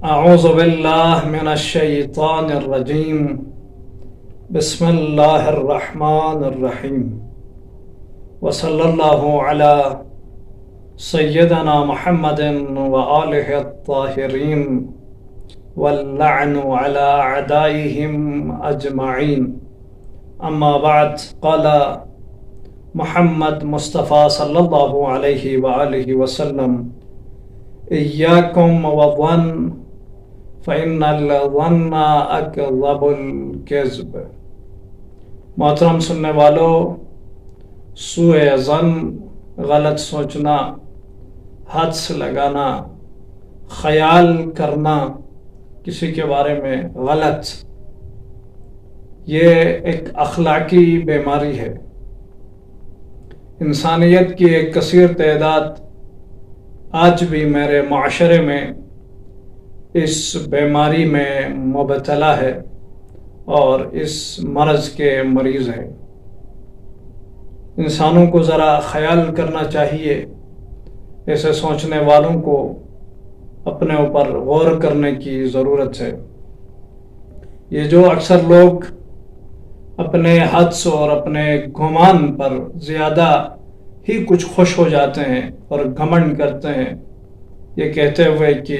أعوذ بالله من الشيطان الرجيم. بسم الله الرحمن الرحيم. وصلى الله على سيدنا محمد وآله الطاهرين واللعن على أعدائهم أجمعين. أما بعد، قال محمد مصطفى صلى الله عليه وآله وسلم: إياكم والظن فإن الظن أكذب الكذب. محترم سننے والوں، سوء ظن، غلط سوچنا، حدس لگانا، خیال کرنا کسی کے بارے میں غلط، یہ ایک اخلاقی بیماری ہے. انسانیت کی ایک کثیر تعداد آج بھی میرے معاشرے میں اس بیماری میں مبتلا ہے اور اس مرض کے مریض ہے. انسانوں کو ذرا خیال کرنا چاہیے، ایسے سوچنے والوں کو اپنے اوپر غور کرنے کی ضرورت ہے. یہ جو اکثر لوگ اپنے حدس اور اپنے گمان پر زیادہ ہی کچھ خوش ہو جاتے ہیں اور گھمنڈ کرتے ہیں، یہ کہتے ہوئے کہ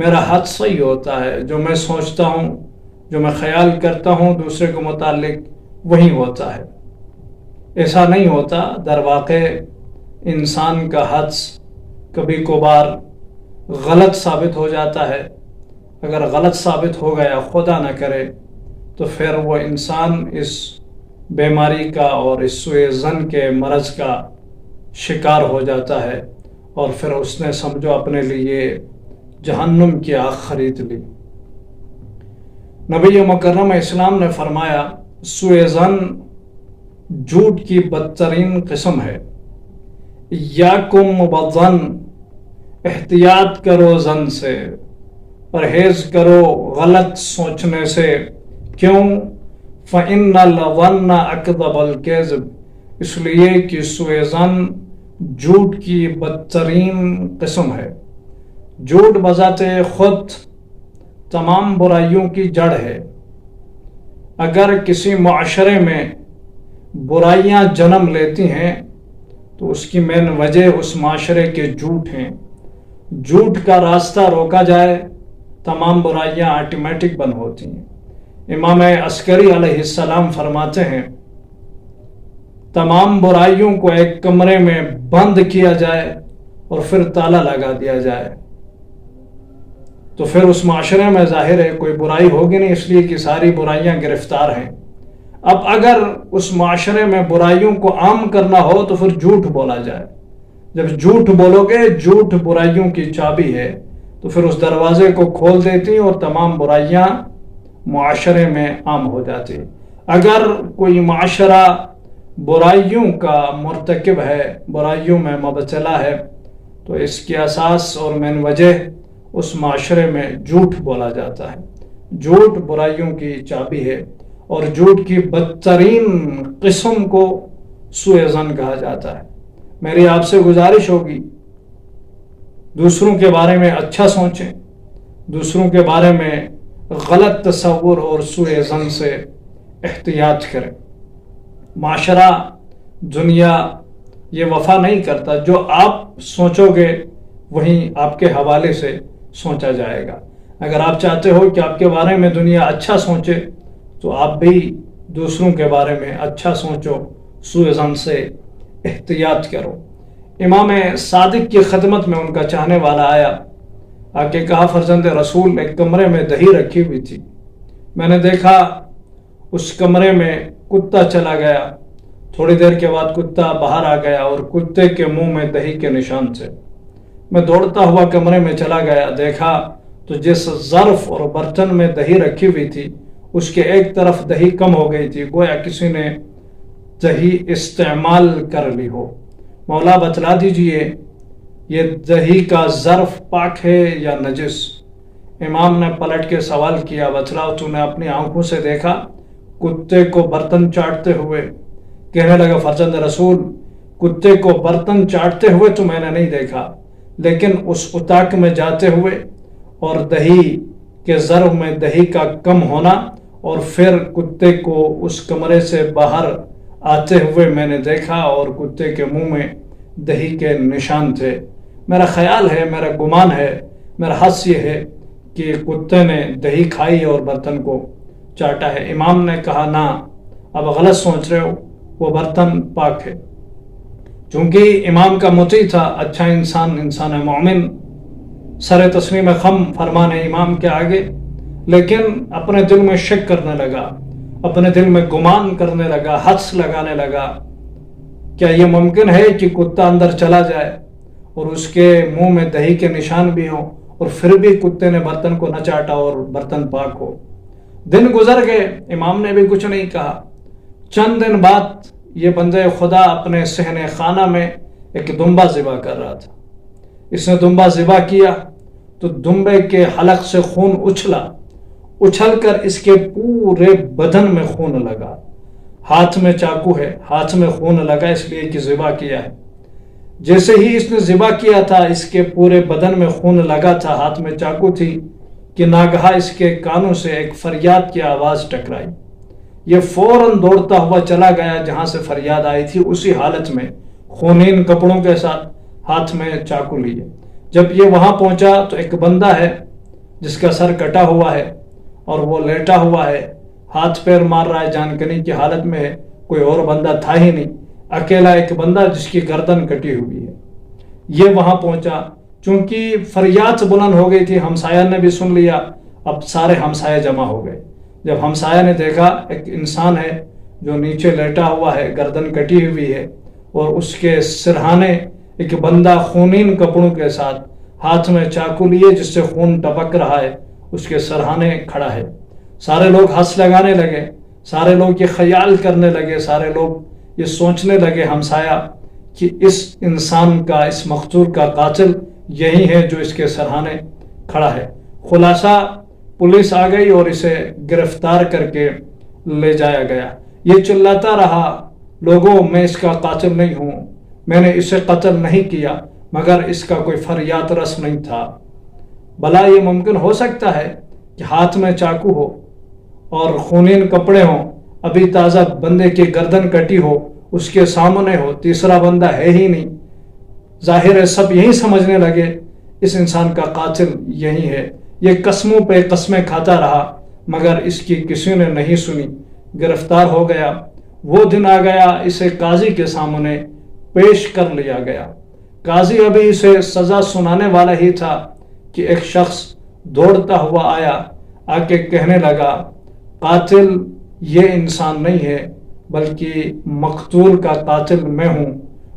میرا حد صحیح ہوتا ہے، جو میں سوچتا ہوں، جو میں خیال کرتا ہوں دوسرے کے متعلق وہی ہوتا ہے. ایسا نہیں ہوتا. در واقع انسان کا حدس کبھی کبھار غلط ثابت ہو جاتا ہے. اگر غلط ثابت ہو گیا، خدا نہ کرے، تو پھر وہ انسان اس بیماری کا اور اس سوء ظن کے مرض کا شکار ہو جاتا ہے اور پھر اس نے سمجھو اپنے لیے جہنم کی آگ خرید لی. نبی مکرم اسلام نے فرمایا، سوء ظن جھوٹ کی بدترین قسم ہے. یاکم والظن، احتیاط کرو ظن سے، پرہیز کرو غلط سوچنے سے. کیوں؟ فَإِنَّ الظَّنَّ أَكْذَبُ الْكَذِبِ، اس لیے کہ سوء ظن جھوٹ کی بدترین قسم ہے. جھوٹ بذات خود تمام برائیوں کی جڑ ہے. اگر کسی معاشرے میں برائیاں جنم لیتی ہیں تو اس کی مین وجہ اس معاشرے کے جھوٹ ہیں. جھوٹ کا راستہ روکا جائے، تمام برائیاں آٹومیٹک بند ہوتی ہیں. امام عسکری علیہ السلام فرماتے ہیں، تمام برائیوں کو ایک کمرے میں بند کیا جائے اور پھر تالا لگا دیا جائے تو پھر اس معاشرے میں ظاہر ہے کوئی برائی ہوگی نہیں، اس لیے کہ ساری برائیاں گرفتار ہیں. اب اگر اس معاشرے میں برائیوں کو عام کرنا ہو تو پھر جھوٹ بولا جائے. جب جھوٹ بولو گے، جھوٹ برائیوں کی چابی ہے، تو پھر اس دروازے کو کھول دیتی اور تمام برائیاں معاشرے میں عام ہو جاتی. اگر کوئی معاشرہ برائیوں کا مرتکب ہے، برائیوں میں مبتلا ہے، تو اس کی اساس اور مین وجہ اس معاشرے میں جھوٹ بولا جاتا ہے. جھوٹ برائیوں کی چابی ہے اور جھوٹ کی بدترین قسم کو سوء ظن کہا جاتا ہے. میری آپ سے گزارش ہوگی، دوسروں کے بارے میں اچھا سوچیں، دوسروں کے بارے میں غلط تصور اور سوء ظن سے احتیاط کریں. معاشرہ، دنیا یہ وفا نہیں کرتا. جو آپ سوچو گے وہیں آپ کے حوالے سے سوچا جائے گا. اگر آپ چاہتے ہو کہ آپ کے بارے میں دنیا اچھا سوچے تو آپ بھی دوسروں کے بارے میں اچھا سوچو، سوء ظن سے احتیاط کرو. امام صادق کی خدمت میں ان کا چاہنے والا آیا، آ کے کہا، فرزند رسول، ایک کمرے میں دہی رکھی ہوئی تھی، میں نے دیکھا اس کمرے میں کتا چلا گیا. تھوڑی دیر کے بعد کتا باہر آ گیا اور کتے کے منہ میں دہی کے نشان تھے. میں دوڑتا ہوا کمرے میں چلا گیا، دیکھا تو جس ظرف اور برتن میں دہی رکھی ہوئی تھی اس کے ایک طرف دہی کم ہو گئی تھی، گویا کسی نے دہی استعمال کر لی ہو. مولا بتلا دیجئے یہ دہی کا ظرف پاک ہے یا نجس؟ امام نے پلٹ کے سوال کیا، بتلاؤ، تو نے اپنی آنکھوں سے دیکھا؟ کتے کو برتن چاٹتے ہوئے. کہنے لگا، فرزند رسول، کتے کو برتن چاٹتے ہوئے تو میں نے نہیں دیکھا، لیکن اس اتاق میں جاتے ہوئے اور دہی کے ظرف میں دہی کا کم ہونا، اور پھر کتے کو اس کمرے سے باہر آتے ہوئے میں نے دیکھا اور کتے کے منہ میں دہی کے نشان تھے۔ میرا خیال ہے، میرا گمان ہے، میرا حدس یہ ہے کہ کتے نے دہی کھائی اور برتن کو چاٹا ہے۔ امام نے کہا نہ، اب غلط سوچ رہے ہو، وہ برتن پاک ہے۔ چونکہ امام کا مطیع تھا، اچھا انسان مومن، سر تسلیم خم فرمانے امام کے آگے، لیکن اپنے دل میں شک کرنے لگا، اپنے دل میں گمان کرنے لگا، حدس لگانے لگا، کیا یہ ممکن ہے کہ کتا اندر چلا جائے اور اس کے منہ میں دہی کے نشان بھی ہوں اور پھر بھی کتے نے برتن کو نہ چاٹا اور برتن پاک ہو؟ دن گزر گئے، امام نے بھی کچھ نہیں کہا۔ چند دن بعد یہ بندے خدا اپنے صحن خانہ میں ایک دمبا ذبح کر رہا تھا۔ اس نے دمبا ذبح کیا تو دمبے کے حلق سے خون اچھل کر اس کے پورے بدن میں خون لگا۔ ہاتھ میں چاقو ہے، ہاتھ میں خون لگا اس لیے کہ ذبح کیا ہے۔ جیسے ہی اس نے ذبح کیا تھا، اس کے پورے بدن میں خون لگا تھا، ہاتھ میں چاقو تھی، کہ ناگہاں اس کے کانوں سے ایک فریاد کی آواز ٹکرائی۔ یہ فوراً دوڑتا ہوا چلا گیا جہاں سے فریاد آئی تھی، اسی حالت میں خونین کپڑوں کے ساتھ ہاتھ میں چاقو لیے۔ جب یہ وہاں پہنچا تو ایک بندہ ہے جس کا سر کٹا ہوا ہے اور وہ لیٹا ہوا ہے، ہاتھ پیر مار رہا ہے، جان کنی کی حالت میں ہے، کوئی اور بندہ تھا ہی نہیں، اکیلا ایک بندہ جس کی گردن کٹی ہوئی ہے۔ یہ وہاں پہنچا، چونکہ فریاد بلند ہو گئی تھی، ہمسایہ نے بھی سن لیا، اب سارے ہمسائے جمع ہو گئے۔ جب ہمسایہ نے دیکھا ایک انسان ہے جو نیچے لیٹا ہوا ہے، گردن کٹی ہوئی ہے، اور اس کے سرہانے ایک بندہ خونین کپڑوں کے ساتھ ہاتھ میں چاقو لیے جس سے خون ٹپک رہا ہے، اس کے سرہانے کھڑا ہے۔ سارے لوگ ہنس لگانے لگے، سارے لوگ یہ خیال کرنے لگے، سارے لوگ یہ سوچنے لگے ہمسایہ کہ اس انسان کا، اس مقتول کا قاتل یہی ہے جو اس کے سرہانے کھڑا ہے۔ خلاصہ پولیس آ گئی اور اسے گرفتار کر کے لے جایا گیا۔ یہ چلاتا رہا، لوگوں میں اس کا قاتل نہیں ہوں، میں نے اسے قتل نہیں کیا، مگر اس کا کوئی فریاد رس نہیں تھا۔ بھلا یہ ممکن ہو سکتا ہے کہ ہاتھ میں چاقو ہو اور خونین کپڑے ہوں، ابھی تازہ بندے کی گردن کٹی ہو، اس کے سامنے ہو، تیسرا بندہ ہے ہی نہیں، ظاہر ہے سب یہی سمجھنے لگے اس انسان کا قاتل یہی ہے۔ یہ قسموں پہ قسمیں کھاتا رہا مگر اس کی کسی نے نہیں سنی، گرفتار ہو گیا۔ وہ دن آ گیا، اسے قاضی کے سامنے پیش کر لیا گیا۔ قاضی ابھی اسے سزا سنانے والا ہی تھا کہ ایک شخص دوڑتا ہوا آیا، آ کے کہنے لگا قاتل یہ انسان نہیں ہے بلکہ مقتول کا قاتل میں ہوں،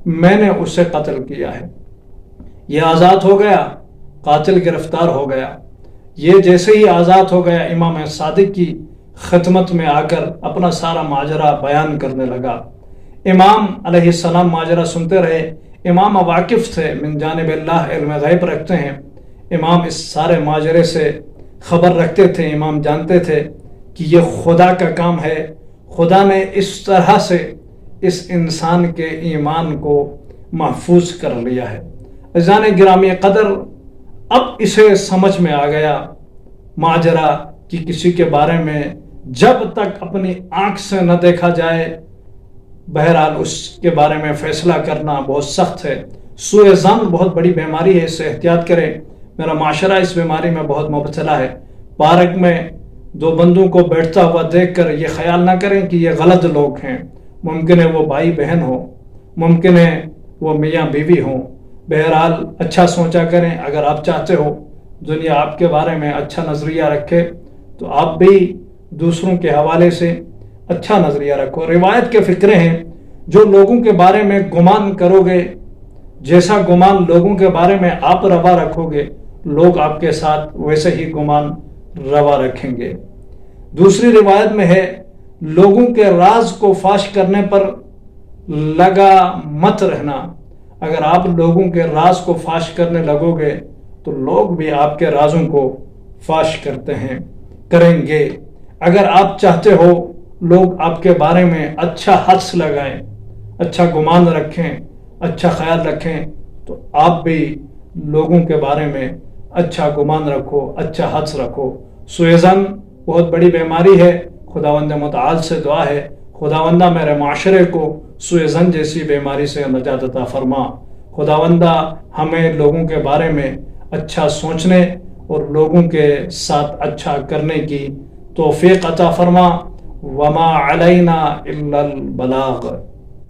میں نے اسے قتل کیا ہے۔ یہ آزاد ہو گیا، قاتل گرفتار ہو گیا۔ یہ جیسے ہی آزاد ہو گیا، امام صادق کی خدمت میں آ کر اپنا سارا ماجرا بیان کرنے لگا۔ امام علیہ السلام ماجرا سنتے رہے۔ امام واقف تھے، من جانب اللہ علم غیب رکھتے ہیں، امام اس سارے ماجرے سے خبر رکھتے تھے۔ امام جانتے تھے کہ یہ خدا کا کام ہے، خدا نے اس طرح سے اس انسان کے ایمان کو محفوظ کر لیا ہے۔ عزیزان گرامی قدر، اب اسے سمجھ میں آ گیا ماجرا کہ کسی کے بارے میں جب تک اپنی آنکھ سے نہ دیکھا جائے، بہرحال اس کے بارے میں فیصلہ کرنا بہت سخت ہے۔ سوء ظن بہت بڑی بیماری ہے، اس سے احتیاط کریں۔ میرا معاشرہ اس بیماری میں بہت مبتلا ہے۔ پارک میں دو بندوں کو بیٹھتا ہوا دیکھ کر یہ خیال نہ کریں کہ یہ غلط لوگ ہیں، ممکن ہے وہ بھائی بہن ہو، ممکن ہے وہ میاں بیوی ہوں۔ بہرحال اچھا سوچا کریں۔ اگر آپ چاہتے ہو دنیا آپ کے بارے میں اچھا نظریہ رکھے تو آپ بھی دوسروں کے حوالے سے اچھا نظریہ رکھو۔ روایت کے فقرے ہیں، جو لوگوں کے بارے میں گمان کرو گے، جیسا گمان لوگوں کے بارے میں آپ روا رکھو گے، لوگ آپ کے ساتھ ویسے ہی گمان روا رکھیں گے۔ دوسری روایت میں ہے، لوگوں کے راز کو فاش کرنے پر لگا مت رہنا۔ اگر آپ لوگوں کے راز کو فاش کرنے لگو گے تو لوگ بھی آپ کے رازوں کو فاش کریں گے۔ اگر آپ چاہتے ہو لوگ آپ کے بارے میں اچھا حدس لگائیں، اچھا گمان رکھیں، اچھا خیال رکھیں، تو آپ بھی لوگوں کے بارے میں اچھا گمان رکھو، اچھا حدس رکھو۔ سوء ظن بہت بڑی بیماری ہے، خداوند متعال سے دعا ہے خداوندہ میرے معاشرے کو سوء ظن جیسی بیماری سے نجات عطا فرما۔ خداوندہ ہمیں لوگوں کے بارے میں اچھا سوچنے اور لوگوں کے ساتھ اچھا کرنے کی توفیق عطا فرما۔ وما علینا الا البلاغ۔